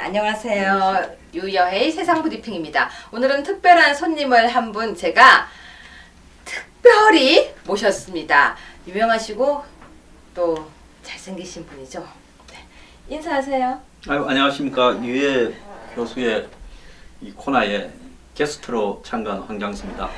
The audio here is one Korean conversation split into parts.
안녕하세요. 유여의 세상 브리핑입니다. 오늘은 특별한 손님을 한 분 제가 특별히 모셨습니다. 유명하시고 또 잘생기신 분이죠. 네. 인사하세요. 안녕하십니까. 유해 교수의 이 코너에 게스트로 참가한 황장수입니다.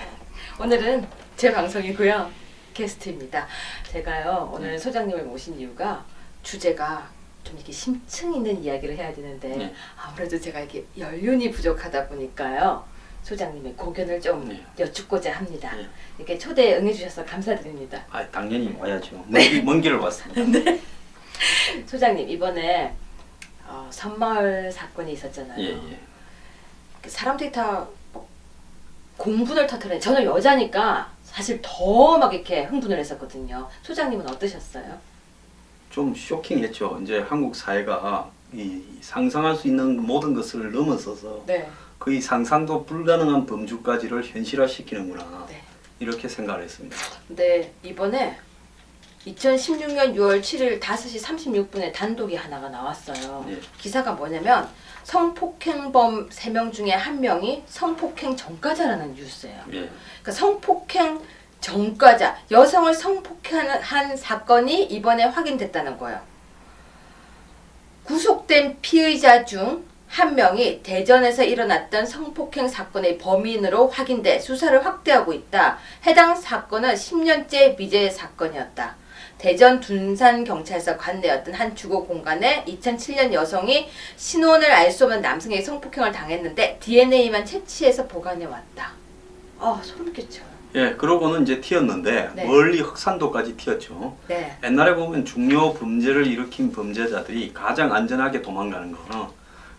오늘은 제 방송이고요. 게스트입니다. 제가요 오늘 소장님을 모신 이유가 주제가 좀 이렇게 심층 있는 이야기를 해야 되는데 네. 아무래도 제가 이렇게 연륜이 부족하다 보니까요 소장님의 고견을 좀 여쭙고자 합니다. 네. 이렇게 초대 응해주셔서 감사드립니다. 당연히 와야죠. 먼 길을 왔습니다. 네. 소장님 이번에 섬마을 사건이 있었잖아요. 예. 사람들이 다 공분을 터뜨리는, 저는 여자니까 사실 더 막 이렇게 흥분을 했었거든요. 소장님은 어떠셨어요? 좀 쇼킹했죠. 이제 한국 사회가 이 상상할 수 있는 모든 것을 넘어서서 네. 거의 상상도 불가능한 범주까지를 현실화시키는구나. 네. 이렇게 생각을 했습니다. 근데 이번에 2016년 6월 7일 5시 36분에 단독이 하나가 나왔어요. 예. 기사가 뭐냐면 성폭행범 3명 중에 1명이 성폭행 전과자라는 뉴스예요. 예. 그러니까 성폭행 전과자, 여성을 성폭행한 사건이 이번에 확인됐다는 거예요. 구속된 피의자 중 1명이 대전에서 일어났던 성폭행 사건의 범인으로 확인돼 수사를 확대하고 있다. 해당 사건은 10년째 미제 사건이었다. 대전 둔산경찰서 관내였던 한 주거 공간에 2007년 여성이 신원을 알 수 없는 남성에게 성폭행을 당했는데 DNA만 채취해서 보관해왔다. 소름 끼쳐요. 예, 그러고는 이제 튀었는데 네. 멀리 흑산도까지 튀었죠. 네. 옛날에 보면 중요 범죄를 일으킨 범죄자들이 가장 안전하게 도망가는 거는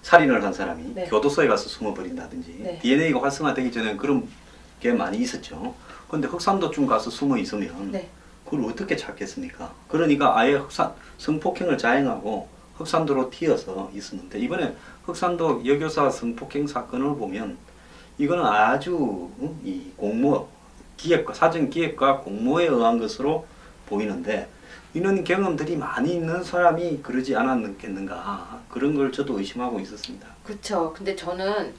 살인을 한 사람이 네. 교도소에 가서 숨어버린다든지 네. DNA가 활성화되기 전에는 그런 게 많이 있었죠. 그런데 흑산도쯤 가서 숨어 있으면 네. 그걸 어떻게 찾겠습니까? 그러니까 아예 성폭행을 자행하고 흑산도로 튀어서 있었는데 이번에 흑산도 여교사 성폭행 사건을 보면 이거는 아주 이 공모 기획과 사전 기획과 공모에 의한 것으로 보이는데 이런 경험들이 많이 있는 사람이 그러지 않았겠는가 그런 걸 저도 의심하고 있었습니다. 그쵸. 근데 저는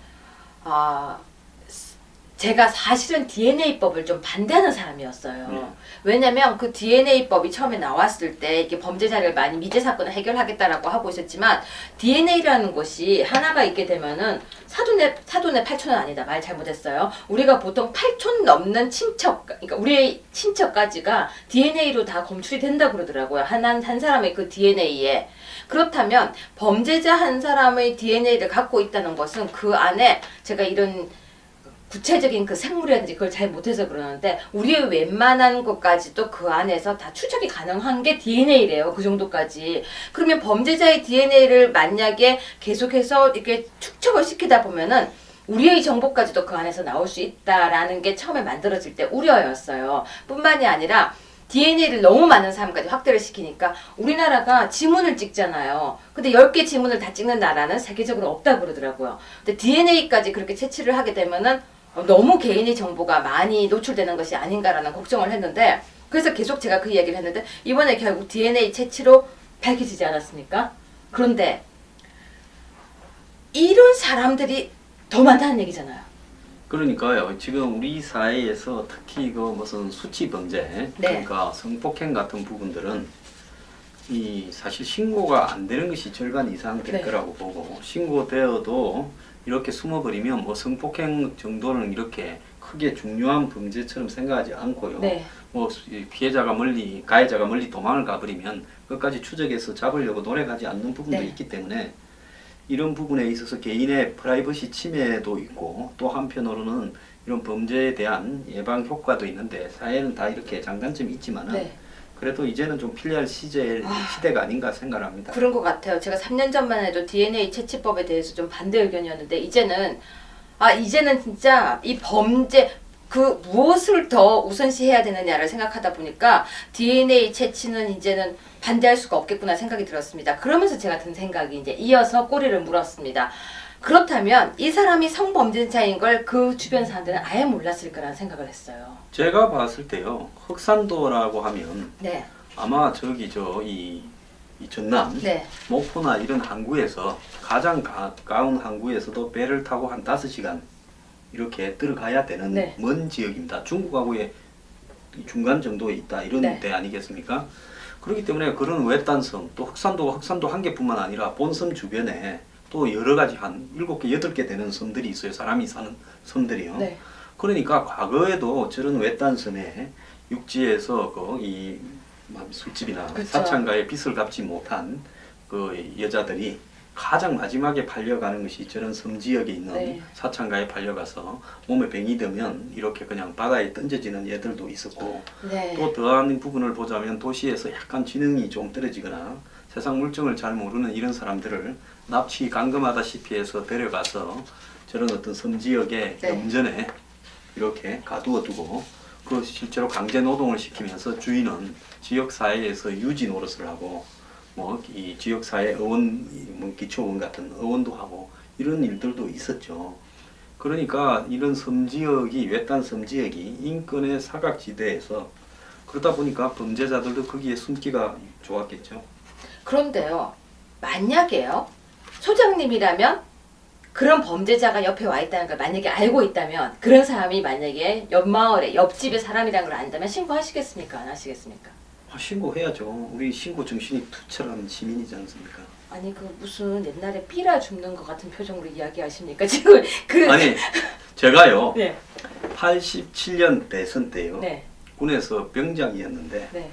제가 사실은 DNA법을 좀 반대하는 사람이었어요. 네. 왜냐면 그 DNA법이 처음에 나왔을 때 이게 범죄자를 많이 미제 사건을 해결하겠다라고 하고 있었지만 DNA라는 것이 하나가 있게 되면은 사돈의 8촌은 아니다. 말 잘못했어요. 우리가 보통 8촌 넘는 친척, 그러니까 우리의 친척까지가 DNA로 다 검출이 된다 그러더라고요. 한 사람의 그 DNA에. 그렇다면 범죄자 한 사람의 DNA를 갖고 있다는 것은 그 안에 제가 이런 구체적인 그 생물이라든지 그걸 잘 못해서 그러는데 우리의 웬만한 것까지도 그 안에서 다 추적이 가능한 게 DNA래요. 그 정도까지. 그러면 범죄자의 DNA를 만약에 계속해서 이렇게 축적을 시키다 보면은 우리의 정보까지도 그 안에서 나올 수 있다라는 게 처음에 만들어질 때 우려였어요. 뿐만이 아니라 DNA를 너무 많은 사람까지 확대를 시키니까 우리나라가 지문을 찍잖아요. 근데 10개 지문을 다 찍는 나라는 세계적으로 없다고 그러더라고요. 근데 DNA까지 그렇게 채취를 하게 되면은 너무 개인의 정보가 많이 노출되는 것이 아닌가라는 걱정을 했는데 그래서 계속 제가 그 이야기를 했는데 이번에 결국 DNA 채취로 밝혀지지 않았습니까? 그런데 이런 사람들이 더 많다는 얘기잖아요. 그러니까요. 지금 우리 사회에서 특히 그 무슨 수치 범죄, 네. 그러니까 성폭행 같은 부분들은 이 사실 신고가 안 되는 것이 절반 이상 될 네. 거라고 보고 신고되어도 이렇게 숨어버리면 뭐 성폭행 정도는 이렇게 크게 중요한 범죄처럼 생각하지 않고요. 네. 뭐 가해자가 멀리 도망을 가버리면 끝까지 추적해서 잡으려고 노력하지 않는 부분도 네. 있기 때문에 이런 부분에 있어서 개인의 프라이버시 침해도 있고 또 한편으로는 이런 범죄에 대한 예방 효과도 있는데 사회는 다 이렇게 장단점이 있지만은 네. 그래도 이제는 좀 필요할 시대가 아닌가 생각합니다. 그런 것 같아요. 제가 3년 전만 해도 DNA 채취법에 대해서 좀 반대 의견이었는데 이제는 진짜 이 범죄 그 무엇을 더 우선시해야 되느냐를 생각하다 보니까 DNA 채취는 이제는 반대할 수가 없겠구나 생각이 들었습니다. 그러면서 제가 든 생각이 이제 이어서 꼬리를 물었습니다. 그렇다면 이 사람이 성범죄자인 걸 그 주변 사람들은 아예 몰랐을 거라는 생각을 했어요. 제가 봤을 때요. 흑산도라고 하면 네. 아마 이 이 전남, 네. 목포나 이런 항구에서 가장 가까운 항구에서도 배를 타고 한 5시간 이렇게 들어가야 되는 네. 먼 지역입니다. 중국하고의 중간 정도에 있다 이런 네. 데 아니겠습니까? 그렇기 때문에 그런 외딴섬 또 흑산도 한 개뿐만 아니라 본섬 주변에 또 여러 가지 한 7개, 8개 되는 섬들이 있어요. 사람이 사는 섬들이요. 네. 그러니까 과거에도 저런 외딴섬에 육지에서 이 술집이나 그쵸. 사창가의 빚을 갚지 못한 그 여자들이 가장 마지막에 팔려가는 것이 저런 섬 지역에 있는 네. 사창가에 팔려가서 몸에 병이 들면 이렇게 그냥 바다에 던져지는 애들도 있었고 네. 또 더한 부분을 보자면 도시에서 약간 지능이 좀 떨어지거나 세상 물정을 잘 모르는 이런 사람들을 납치 감금하다시피 해서 데려가서 저런 어떤 섬 지역의 네. 염전에 이렇게 가두어 두고 그 실제로 강제 노동을 시키면서 주인은 지역 사회에서 유지 노릇을 하고 뭐 이 지역 사회 의원, 뭐 기초의원 같은 의원도 하고 이런 일들도 있었죠. 그러니까 이런 섬 지역이 외딴 섬 지역이 인권의 사각지대에서 그러다 보니까 범죄자들도 거기에 숨기가 좋았겠죠. 그런데요, 만약에요, 소장님이라면 그런 범죄자가 옆에 와 있다는 걸 만약에 알고 있다면 그런 사람이 만약에 옆 마을에 옆집의 사람이라는 걸 안다면 신고하시겠습니까? 안 하시겠습니까? 신고해야죠. 우리 신고 정신이 투철한 시민이지 않습니까? 아니 그 무슨 옛날에 삐라 죽는 것 같은 표정으로 이야기하십니까? 지금 그 아니 제가요 네. 87년 대선 때요 네. 군에서 병장이었는데 네.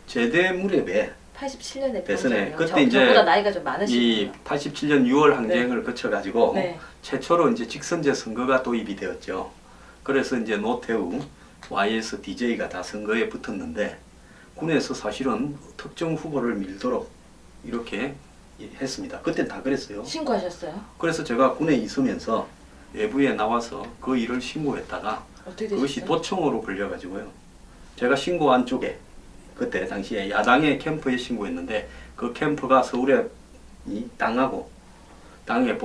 제대 무렵에 87년에 대선에 그때 저보다 나이가 좀 이 많으시군요. 87년 6월 항쟁을 거쳐가지고 네. 최초로 이제 직선제 선거가 도입이 되었죠. 그래서 이제 노태우, YS, DJ가 다 선거에 붙었는데 군에서 사실은 특정 후보를 밀도록 이렇게 했습니다. 그때 다 그랬어요. 신고하셨어요? 그래서 제가 군에 있으면서 외부에 나와서 그 일을 신고했다가 어떻게 그것이 되셨어요? 도청으로 걸려가지고요. 제가 신고한 쪽에 그때 당시에 야당의 캠프에 신고했는데 그 캠프가 서울에 이 당하고 당의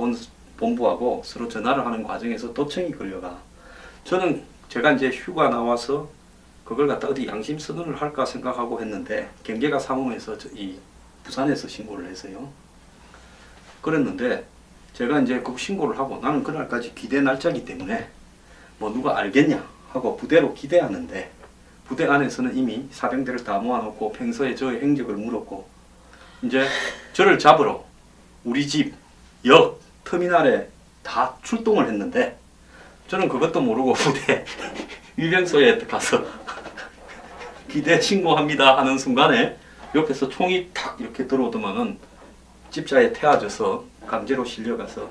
본부하고 서로 전화를 하는 과정에서 도청이 걸려가 저는 제가 이제 휴가 나와서 그걸 갖다 어디 양심 선언을 할까 생각하고 했는데 경계가 사무에서 이 부산에서 신고를 했어요. 그랬는데 제가 이제 그 신고를 하고 나는 그날까지 기대 날짜기 때문에 뭐 누가 알겠냐 하고 부대로 기대하는데 부대 안에서는 이미 사병대를 다 모아놓고 평소에 저의 행적을 물었고 이제 저를 잡으러 우리 집, 역, 터미널에 다 출동을 했는데 저는 그것도 모르고 부대 위병소에 가서 기대 신고합니다 하는 순간에 옆에서 총이 탁 이렇게 들어오더만은 집자에 태워져서 강제로 실려가서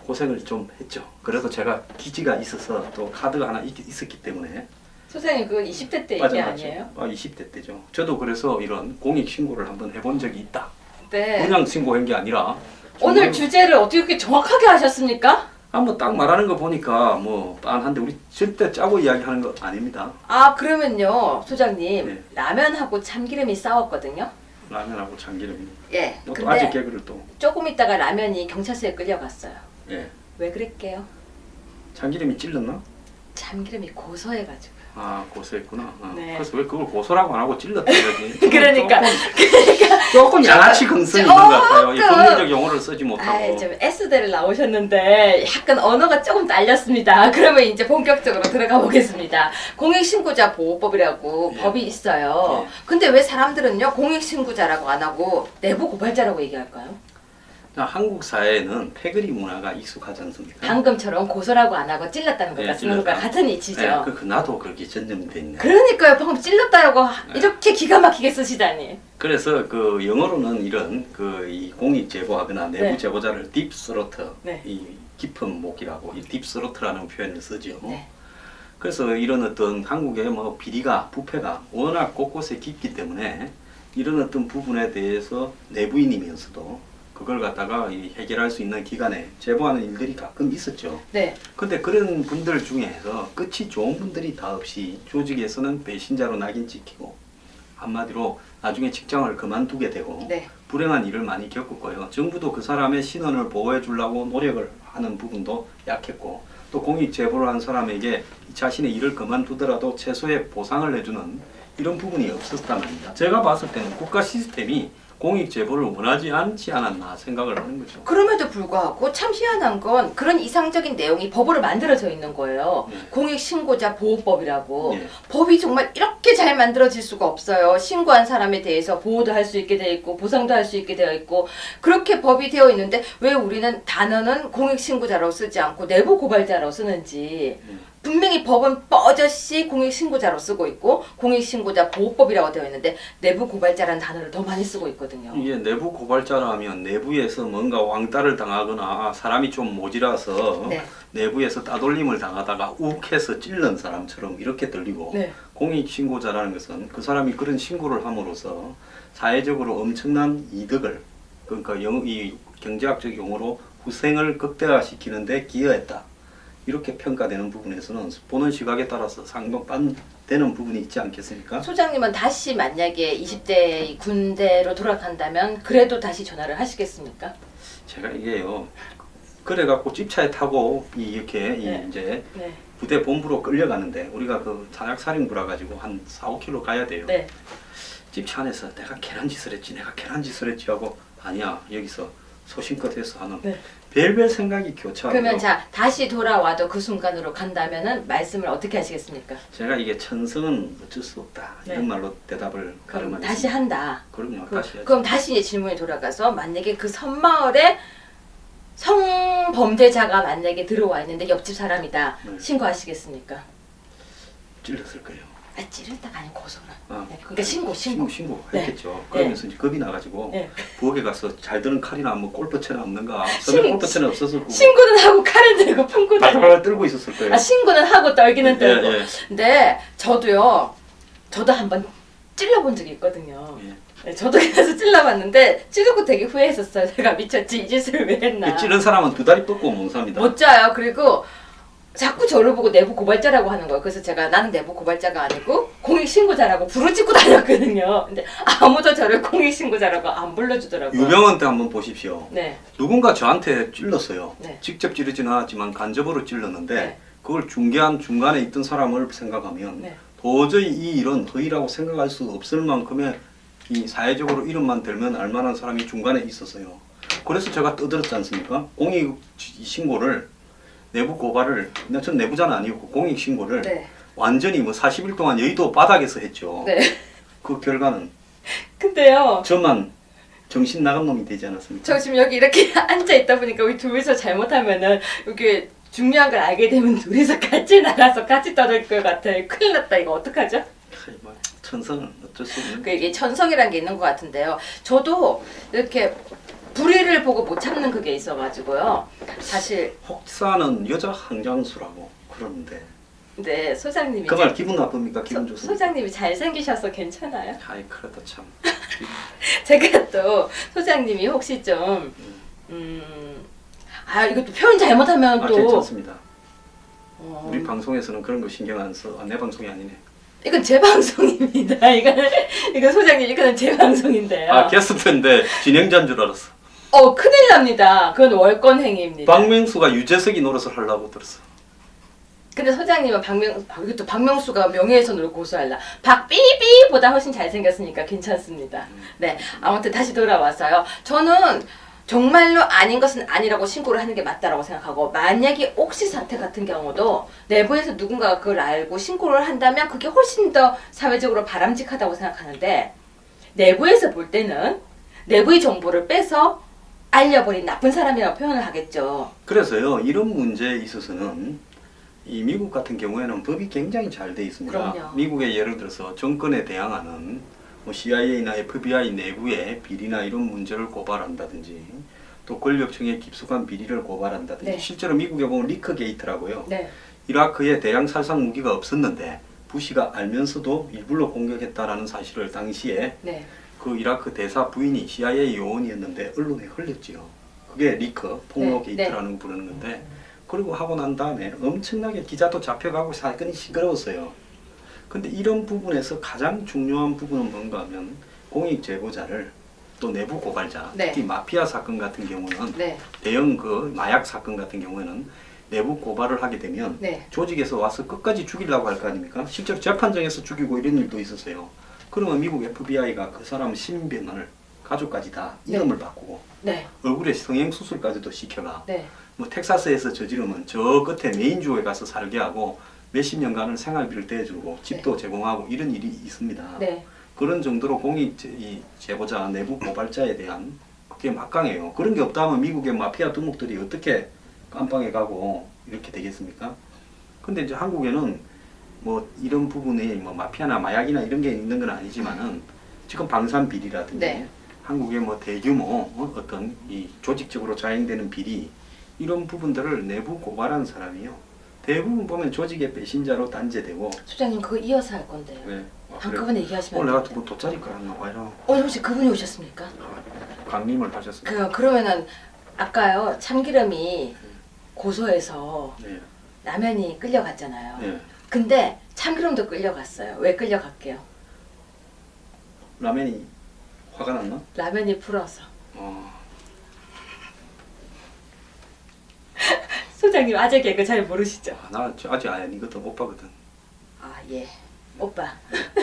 고생을 좀 했죠. 그래서 제가 기지가 있어서 또 카드가 하나 있었기 때문에 소장님 그건 20대 때 얘기 빠져나갔죠. 아니에요? 20대 때죠. 저도 그래서 이런 공익 신고를 한번 해본 적이 있다. 네. 그냥 신고한 게 아니라 오늘 정말 주제를 어떻게 그렇게 정확하게 하셨습니까? 한번 딱 말하는 거 보니까 뭐 빤한데 우리 절대 짜고 이야기하는 거 아닙니다. 아 그러면요 소장님 네. 라면하고 참기름이 싸웠거든요. 라면하고 참기름이. 예. 뭐 또 아직 근데 개그를 또. 조금 있다가 라면이 경찰서에 끌려갔어요. 예. 왜 그랬게요? 참기름이 찔렀나? 참기름이 고소해가지고. 아 고소했구나. 네. 그래서 왜 그걸 고소라고 안 하고 찔렀다 그러지? 그러니까 조금 양아치 근성이 있는 것 같아요. 이 조금. 법률적 용어를 쓰지 못하고. 아이 좀 S대를 나오셨는데 약간 언어가 조금 딸렸습니다. 그러면 이제 본격적으로 들어가 보겠습니다. 공익신고자 보호법이라고 예. 법이 있어요. 예. 근데 왜 사람들은요 공익신고자라고 안 하고 내부 고발자라고 얘기할까요? 한국 사회에는 패거리 문화가 익숙하지 않습니까? 방금처럼 고소라고 안 하고 찔렀다는 것과 예, 쓰는 것과 찔렀다. 같은 이치죠. 네, 나도 그렇게 전염돼 있네. 그러니까요. 방금 찔렀다라고 네. 이렇게 기가 막히게 쓰시다니. 그래서 그 영어로는 이런 이 공익 제보하거나 내부 네. 제보자를 딥 스로터, 네. 이 깊은 목이라고 이 딥 스로트라는 표현을 쓰죠. 네. 그래서 이런 어떤 한국의 뭐 비리가 부패가 워낙 곳곳에 깊기 때문에 이런 어떤 부분에 대해서 내부인이면서도 그걸 갖다가 해결할 수 있는 기관에 제보하는 일들이 가끔 있었죠. 네. 근데 그런 분들 중에서 끝이 좋은 분들이 다 없이 조직에서는 배신자로 낙인 찍히고 한마디로 나중에 직장을 그만두게 되고 네. 불행한 일을 많이 겪었고요. 정부도 그 사람의 신원을 보호해 주려고 노력을 하는 부분도 약했고 또 공익 제보를 한 사람에게 자신의 일을 그만두더라도 최소의 보상을 해주는 이런 부분이 없었단 말입니다. 제가 봤을 때는 국가 시스템이 공익 제보를 원하지 않지 않았나 생각을 하는 거죠. 그럼에도 불구하고 참 희한한 건 그런 이상적인 내용이 법으로 만들어져 있는 거예요. 네. 공익신고자 보호법이라고. 예. 법이 정말 이렇게 잘 만들어질 수가 없어요. 신고한 사람에 대해서 보호도 할 수 있게 되어 있고 보상도 할 수 있게 되어 있고 그렇게 법이 되어 있는데 왜 우리는 단어는 공익신고자라고 쓰지 않고 내부 고발자라고 쓰는지. 분명히 법은 뻐젓이 공익신고자로 쓰고 있고 공익신고자 보호법이라고 되어 있는데 내부 고발자라는 단어를 더 많이 쓰고 있거든요. 이게 내부 고발자라면 내부에서 뭔가 왕따를 당하거나 사람이 좀 모자라서 네. 내부에서 따돌림을 당하다가 욱해서 찔른 사람처럼 이렇게 들리고 네. 공익신고자라는 것은 그 사람이 그런 신고를 함으로써 사회적으로 엄청난 이득을 그러니까 이 경제학적 용어로 후생을 극대화시키는 데 기여했다. 이렇게 평가되는 부분에서는 보는 시각에 따라서 상반되는 부분이 있지 않겠습니까? 소장님은 다시 만약에 20대 군대로 돌아간다면 그래도 다시 전화를 하시겠습니까? 제가 이게요. 그래갖고 집차에 타고 이렇게 네. 이제 네. 부대 본부로 끌려가는데 우리가 그 산악사령부라 가지고 한 4-5km 가야 돼요. 네. 집차 안에서 내가 계란 짓을 했지 하고 아니야 여기서 소신껏 해서 하는 네. 별별 생각이 교차하고 그러면 자 다시 돌아와도 그 순간으로 간다면은 말씀을 어떻게 하시겠습니까? 제가 이게 천성은 어쩔 수 없다 네. 이런 말로 대답을 그럼 가름하겠습니다. 다시 한다. 그럼요. 그, 다시 하죠. 그럼 다시 이제 질문이 돌아가서 만약에 그 섬마을에 성범죄자가 만약에 들어와 있는데 옆집 사람이다. 네. 신고하시겠습니까? 찔렀을 거예요. 아, 찌르다가 아니고 고소를. 아, 네. 그러니까 신고. 신고했겠죠. 네. 그러면서 이제 겁이 나가지고 네. 부엌에 가서 잘 드는 칼이나 뭐 골프채는 없는가. 신- 섬에 골프채는 없었을 거고. 신고는 하고 칼을 들고 품고 다니. 발발 떨고 있었을 거예요. 아 신고는 하고 떨기는 떨고. 예, 예. 근데 저도 한번 찔러본 적이 있거든요. 예. 네, 저도 그래서 찔러봤는데 찌르고 되게 후회했었어요. 제가 미쳤지 이 짓을 왜 했나. 찌른 사람은 두 다리 뻗고 못 삽니다. 못 자요. 그리고 자꾸 저를 보고 내부 고발자라고 하는 거예요. 그래서 제가 나는 내부 고발자가 아니고 공익신고자라고 부르짖고 다녔거든요. 근데 아무도 저를 공익신고자라고 안 불러주더라고요. 유병원 때 한번 보십시오. 네. 누군가 저한테 찔렀어요. 네. 직접 찌르지는 않았지만 간접으로 찔렀는데 네. 그걸 중개한 중간에 있던 사람을 생각하면 네. 도저히 이 일은 허위라고 생각할 수 없을 만큼의 이 사회적으로 이름만 들면 알만한 사람이 중간에 있었어요. 그래서 제가 떠들었지 않습니까? 공익 신고를 내부 고발을 전 내부자는 아니고 공익 신고를 네. 완전히 뭐 40일 동안 여의도 바닥에서 했죠. 네. 그 결과는 근데요. 저만 정신 나간 놈이 되지 않았습니까? 저 지금 여기 이렇게 앉아 있다 보니까 우리 둘이서 잘못하면은 이게 중요한 걸 알게 되면 둘이서 같이 나가서 같이 떠들 것 같아요. 큰일 났다. 이거 어떡하죠? 아이, 뭐 천성은 어쩔 수 없는. 그 이게 천성이란 게 있는 것 같은데요. 저도 이렇게 불의를 보고 못 참는 그게 있어가지고요. 사실 혹사는 여자 항장수라고 그러는데 네 소장님이 그 말 기분 나쁩니까? 기분 좋습니까? 소장님이 잘생기셔서 괜찮아요. 아이 그래도 참. 제가 또 소장님이 혹시 좀 이것도 표현 잘못하면 아 또 괜찮습니다. 어, 우리 방송에서는 그런 거 신경 안 써. 아, 내 방송이 아니네. 이건 제 방송입니다. 이건 소장님 이거는 제 방송인데요. 아 게스트인데 진행자인 줄 알았어. 큰일 납니다. 그건 월권 행위입니다. 박명수가 유재석이 노릇을 하려고 들었어. 근데 소장님은 이것도 박명수가 명예훼손으로 고소할라. 박삐삐보다 훨씬 잘생겼으니까 괜찮습니다. 네, 아무튼 다시 돌아와서요. 저는 정말로 아닌 것은 아니라고 신고를 하는 게 맞다라고 생각하고 만약에 옥시 사태 같은 경우도 내부에서 누군가가 그걸 알고 신고를 한다면 그게 훨씬 더 사회적으로 바람직하다고 생각하는데 내부에서 볼 때는 내부의 정보를 빼서 알려버린 나쁜 사람이라고 표현을 하겠죠. 그래서요 이런 문제에 있어서는 이 미국 같은 경우에는 법이 굉장히 잘 돼 있습니다. 그럼요. 미국의 예를 들어서 정권에 대항하는 뭐 CIA나 FBI 내부의 비리나 이런 문제를 고발한다든지 또 권력층의 깊숙한 비리를 고발한다든지 네. 실제로 미국에 보면 리크 게이트라고요. 네, 이라크에 대량 살상 무기가 없었는데 부시가 알면서도 일부러 공격했다라는 사실을 당시에 네, 그 이라크 대사 부인이 CIA 요원이었는데 언론에 흘렸지요. 그게 리크 폭로 네, 게이트라는 거 부르는 건데 그리고 하고 난 다음에 엄청나게 기자도 잡혀가고 사건이 시끄러웠어요. 근데 이런 부분에서 가장 중요한 부분은 뭔가 하면 공익 제보자를 또 내부 고발자, 네. 특히 마피아 사건 같은 경우는 네, 대형 그 마약 사건 같은 경우에는 내부 고발을 하게 되면 네. 조직에서 와서 끝까지 죽이려고 할 거 아닙니까? 실제로 재판정에서 죽이고 이런 일도 있었어요. 그러면 미국 FBI가 그 사람 신변을 가족까지 다 네. 이름을 바꾸고 네. 얼굴에 성형 수술까지도 시켜가 네. 뭐 텍사스에서 저지르면 저 끝에 메인주에 가서 살게 하고 몇십 년간은 생활비를 대주고 집도 제공하고 이런 일이 있습니다. 네. 그런 정도로 공익 제보자 내부 고발자에 대한 그게 막강해요. 그런 게 없다면 미국의 마피아 두목들이 어떻게 깜빵에 가고 이렇게 되겠습니까? 근데 이제 한국에는 뭐 이런 부분에 뭐 마피아나 마약이나 이런 게 있는 건 아니지만은 지금 방산 비리라든지 네. 한국의 뭐 대규모 어떤 이 조직적으로 자행되는 비리 이런 부분들을 내부 고발한 사람이요. 대부분 보면 조직의 배신자로 단죄되고. 소장님 그거 이어서 할 건데요. 왜? 한꺼번에 얘기하시면 오늘 안 내가 돼요. 뭐 돗자리 깔았나 봐요. 오늘 혹시 그분이 오셨습니까? 강림을 하셨습니다. 그러면은 아까요 참기름이 고소해서 네. 라면이 끌려갔잖아요. 네. 근데 참기름도 끌려갔어요. 왜 끌려갈게요? 라면이 화가 났나? 라면이 불어서. 소장님 아재 개그 잘 모르시죠? 나 아직 아니거든. 오빠거든. 아 예. 오빠.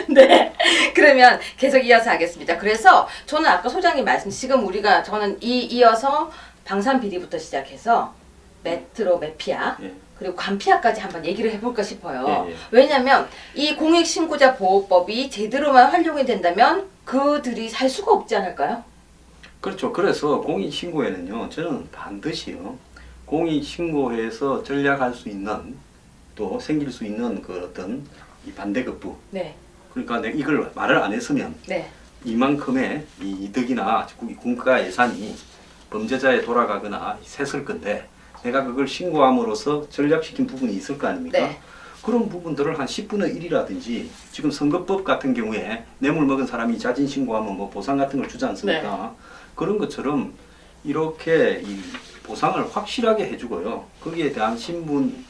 네. 그러면 계속 이어서 하겠습니다. 그래서 저는 아까 소장님 말씀 지금 우리가 저는 이어서 방산 비리부터 시작해서 메트로 메피아 예. 그리고 관피아까지 한번 얘기를 해볼까 싶어요. 예, 예. 왜냐하면 이 공익신고자 보호법이 제대로만 활용이 된다면 그들이 살 수가 없지 않을까요? 그렇죠. 그래서 공익신고에는요, 저는 반드시요, 공익신고에서 전략할 수 있는 또 생길 수 있는 그 어떤 이 반대급부. 네. 그러니까 내가 이걸 말을 안 했으면 네. 이만큼의 이 이득이나 국가 예산이 범죄자에 돌아가거나 샜을 건데 내가 그걸 신고함으로써 전략시킨 부분이 있을 거 아닙니까? 네. 그런 부분들을 한 10분의 1이라든지 지금 선거법 같은 경우에 뇌물 먹은 사람이 자진 신고하면 뭐 보상 같은 걸 주지 않습니까? 그런 것처럼 이렇게 이 보상을 확실하게 해주고요. 거기에 대한 신분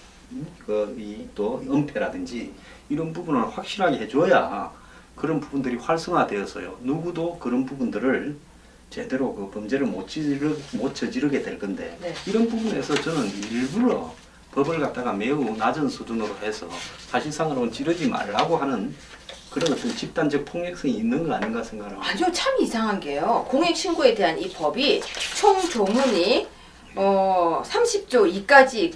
또 은폐라든지 이런 부분을 확실하게 해줘야 그런 부분들이 활성화되어서요. 누구도 그런 부분들을 제대로 그 범죄를 못 저지르게 될 건데 네. 이런 부분에서 저는 일부러 법을 갖다가 매우 낮은 수준으로 해서 사실상으로는 지르지 말라고 하는 그런 어떤 집단적 폭력성이 있는 거 아닌가 생각을 합니다. 아니요, 참 이상한 게요. 공익신고에 대한 이 법이 총 조문이 30조 2까지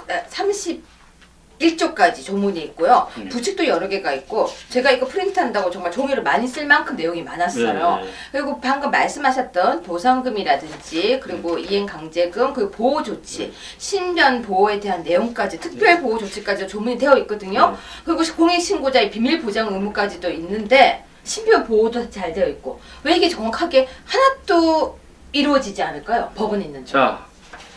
31조까지 조문이 있고요. 부칙도 여러 개가 있고 제가 이거 프린트한다고 정말 종이를 많이 쓸 만큼 내용이 많았어요. 네. 그리고 방금 말씀하셨던 보상금이라든지 그리고 이행강제금 그리고 보호조치, 신변 보호에 대한 내용까지 특별 보호 조치까지 조문이 되어 있거든요. 그리고 공익신고자의 비밀 보장 의무까지도 있는데 신변 보호도 잘 되어 있고 왜 이게 정확하게 하나도 이루어지지 않을까요? 법은 있는데. 자,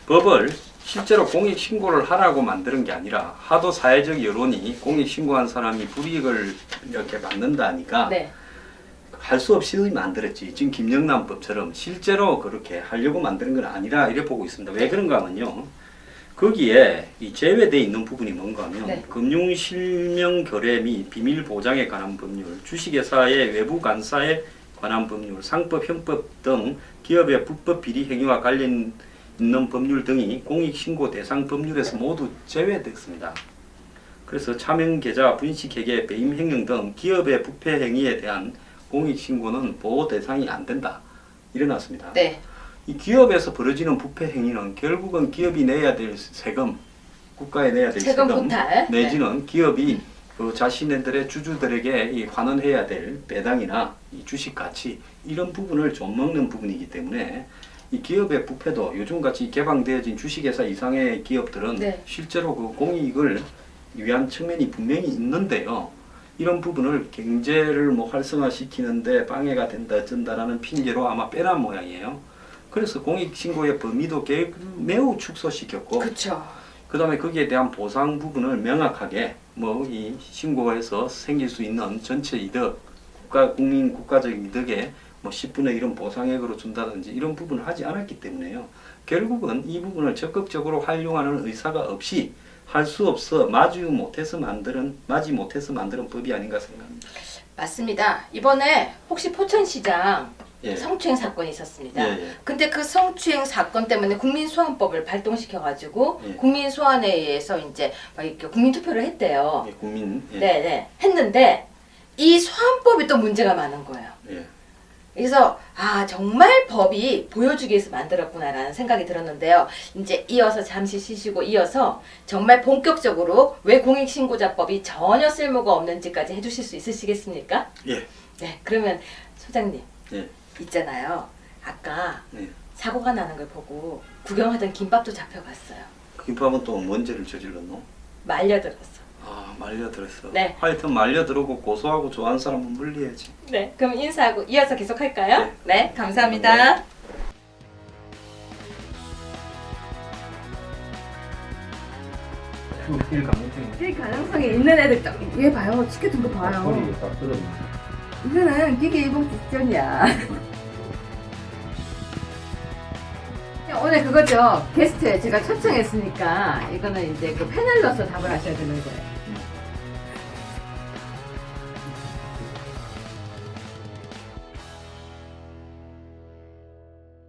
법을 실제로 공익신고를 하라고 만드는 게 아니라 하도 사회적 여론이 공익신고한 사람이 불이익을 이렇게 받는다니까 네. 할 수 없이 만들었지. 지금 김영란법처럼 실제로 그렇게 하려고 만드는 건 아니라 이래 보고 있습니다. 왜 그런가 하면요. 거기에 이 제외되어 있는 부분이 뭔가 하면 네. 금융실명거래 및 비밀보장에 관한 법률, 주식회사의 외부 간사에 관한 법률, 상법, 형법 등 기업의 불법 비리 행위와 관련 있는 법률 등이 공익신고 대상 법률에서 모두 제외됐습니다. 그래서 차명계좌, 분식회계, 배임횡령 등 기업의 부패 행위에 대한 공익신고는 보호 대상이 안 된다. 일어났습니다. 네. 이 기업에서 벌어지는 부패 행위는 결국은 기업이 내야 될 세금, 국가에 내야 될 세금 세금, 포탈. 내지는 기업이 그 자신들의 주주들에게 이 환원해야 될 배당이나 이 주식 가치 이런 부분을 좀 먹는 부분이기 때문에 이 기업의 부패도 요즘같이 개방되어진 주식회사 이상의 기업들은 네. 실제로 그 공익을 위한 측면이 분명히 있는데요. 이런 부분을 경제를 뭐 활성화시키는데 방해가 된다 어쩐다라는 핑계로 아마 빼란 모양이에요. 그래서 공익신고의 범위도 매우 축소시켰고 그렇죠. 그 다음에 거기에 대한 보상 부분을 명확하게 뭐 이 신고에서 생길 수 있는 전체 이득, 국가적 이득에 뭐 10분의 1은 보상액으로 준다든지 이런 부분을 하지 않았기 때문에요. 결국은 이 부분을 적극적으로 활용하는 의사가 없이 할 수 없어 마지 못해서 만드는 법이 아닌가 생각합니다. 맞습니다. 이번에 혹시 포천시장 예. 성추행 사건이 있었습니다. 예, 예. 근데 그 성추행 사건 때문에 국민소환법을 발동시켜가지고 예. 국민소환에 의해서 이제 막 이렇게 국민투표를 했대요. 예, 국민. 예. 네네. 했는데 이 소환법이 또 문제가 많은 거예요. 예. 그래서 정말 법이 보여주기 위해서 만들었구나라는 생각이 들었는데요. 이제 이어서 잠시 쉬시고 이어서 정말 본격적으로 왜 공익신고자법이 전혀 쓸모가 없는지까지 해주실 수 있으시겠습니까? 예. 네, 그러면 소장님 예. 있잖아요. 아까 예. 사고가 나는 걸 보고 구경하던 김밥도 잡혀갔어요. 그 김밥은 또 뭔 죄를 저질렀노? 말려들었어. 아, 말려들었어. 네. 하여튼 말려들고 고소하고 좋아하는 사람은 물리해야지. 네, 그럼 인사하고 이어서 계속 할까요? 네. 네, 감사합니다. 뛸 가능성이 있는 애들 얘 봐요. 치켜든 거 봐요. 이거는 기계 이동 직전이야. 오늘 그거죠. 게스트 제가 초청했으니까 이거는 이제 그 패널로서 답을 하셔야 되는 거예요.